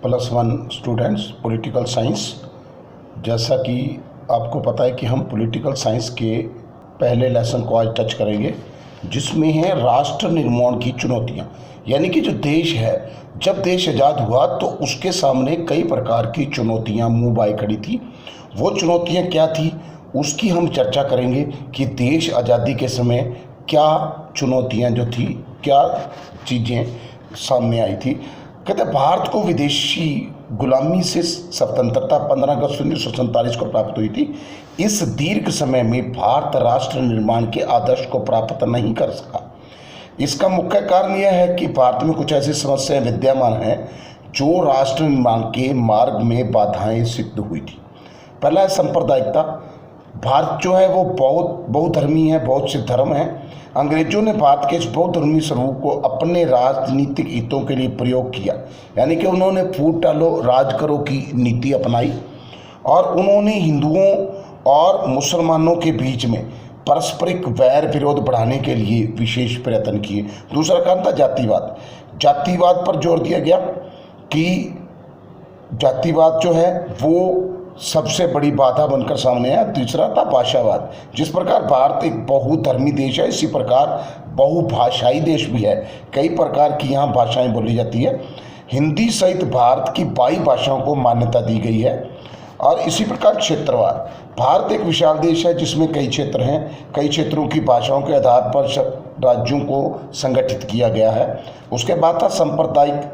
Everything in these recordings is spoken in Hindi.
+1 स्टूडेंट्स पॉलिटिकल साइंस। जैसा कि आपको पता है कि हम पॉलिटिकल साइंस के पहले लेसन को आज टच करेंगे, जिसमें है राष्ट्र निर्माण की चुनौतियां। यानी कि जो देश है, जब देश आज़ाद हुआ तो उसके सामने कई प्रकार की चुनौतियां मुंह बाए खड़ी थी। वो चुनौतियां क्या थी, उसकी हम चर्चा करेंगे कि देश आज़ादी के समय क्या चुनौतियां जो थी, क्या चीज़ें सामने आई थी। कहते भारत को विदेशी गुलामी से स्वतंत्रता 15 अगस्त 1947 को प्राप्त हुई थी। इस दीर्घ समय में भारत राष्ट्र निर्माण के आदर्श को प्राप्त नहीं कर सका। इसका मुख्य कारण यह है कि भारत में कुछ ऐसी समस्याएं विद्यमान हैं जो राष्ट्र निर्माण के मार्ग में बाधाएं सिद्ध हुई थी। पहला है सांप्रदायिकता। भारत जो है वो बहुधर्मी है, बहुत से धर्म हैं। अंग्रेजों ने भारत के इस बहुधर्मी स्वरूप को अपने राजनीतिक हितों के लिए प्रयोग किया। यानी कि उन्होंने फूट डालो राज करो की नीति अपनाई और उन्होंने हिंदुओं और मुसलमानों के बीच में पारस्परिक वैर विरोध बढ़ाने के लिए विशेष प्रयत्न किए। दूसरा कारण था जातिवाद। जातिवाद पर जोर दिया गया कि जातिवाद जो है वो सबसे बड़ी बाधा बनकर सामने आया। तीसरा था भाषावाद। जिस प्रकार भारत एक बहुधर्मी देश है, इसी प्रकार बहुभाषाई देश भी है। कई प्रकार की यहाँ भाषाएं बोली जाती है। हिंदी सहित भारत की 22 भाषाओं को मान्यता दी गई है। और इसी प्रकार क्षेत्रवाद। भारत एक विशाल देश है जिसमें कई क्षेत्र हैं। कई क्षेत्रों की भाषाओं के आधार पर राज्यों को संगठित किया गया है। उसके बाद था सांप्रदायिक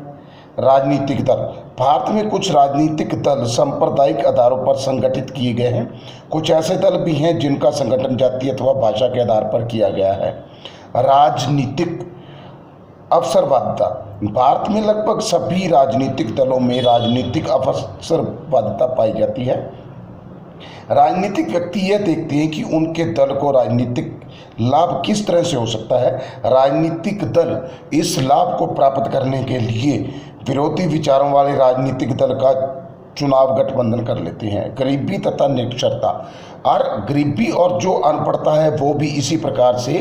राजनीतिक दल। भारत में कुछ राजनीतिक दल सांप्रदायिक आधारों पर संगठित किए गए हैं। कुछ ऐसे दल भी हैं जिनका संगठन जाति अथवा भाषा के आधार पर किया गया है। राजनीतिक अवसरवादिता। भारत में लगभग सभी राजनीतिक दलों में राजनीतिक अवसरवादिता पाई जाती है। राजनीतिक व्यक्ति यह देखते हैं कि उनके दल को राजनीतिक लाभ किस तरह से हो सकता है। राजनीतिक दल इस लाभ को प्राप्त करने के लिए विरोधी विचारों वाले राजनीतिक दल का चुनाव गठबंधन कर लेते हैं। गरीबी तथा निरक्षरता। और गरीबी और जो अनपढ़ता है वो भी इसी प्रकार से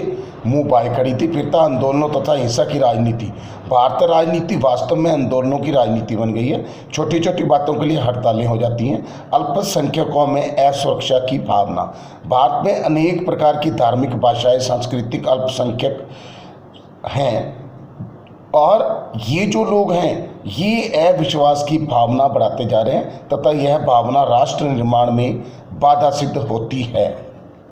मुंह बाए खड़ी थी। फिर था आंदोलनों तथा हिंसा की राजनीति। भारतीय राजनीति वास्तव में आंदोलनों की राजनीति बन गई है। छोटी छोटी बातों के लिए हड़तालें हो जाती हैं। अल्पसंख्यकों में असुरक्षा की भावना। भारत में अनेक प्रकार की धार्मिक भाषाएं, सांस्कृतिक अल्पसंख्यक हैं और ये जो लोग हैं ये अविश्वास की भावना बढ़ाते जा रहे हैं तथा यह भावना राष्ट्र निर्माण में बाधा सिद्ध होती है।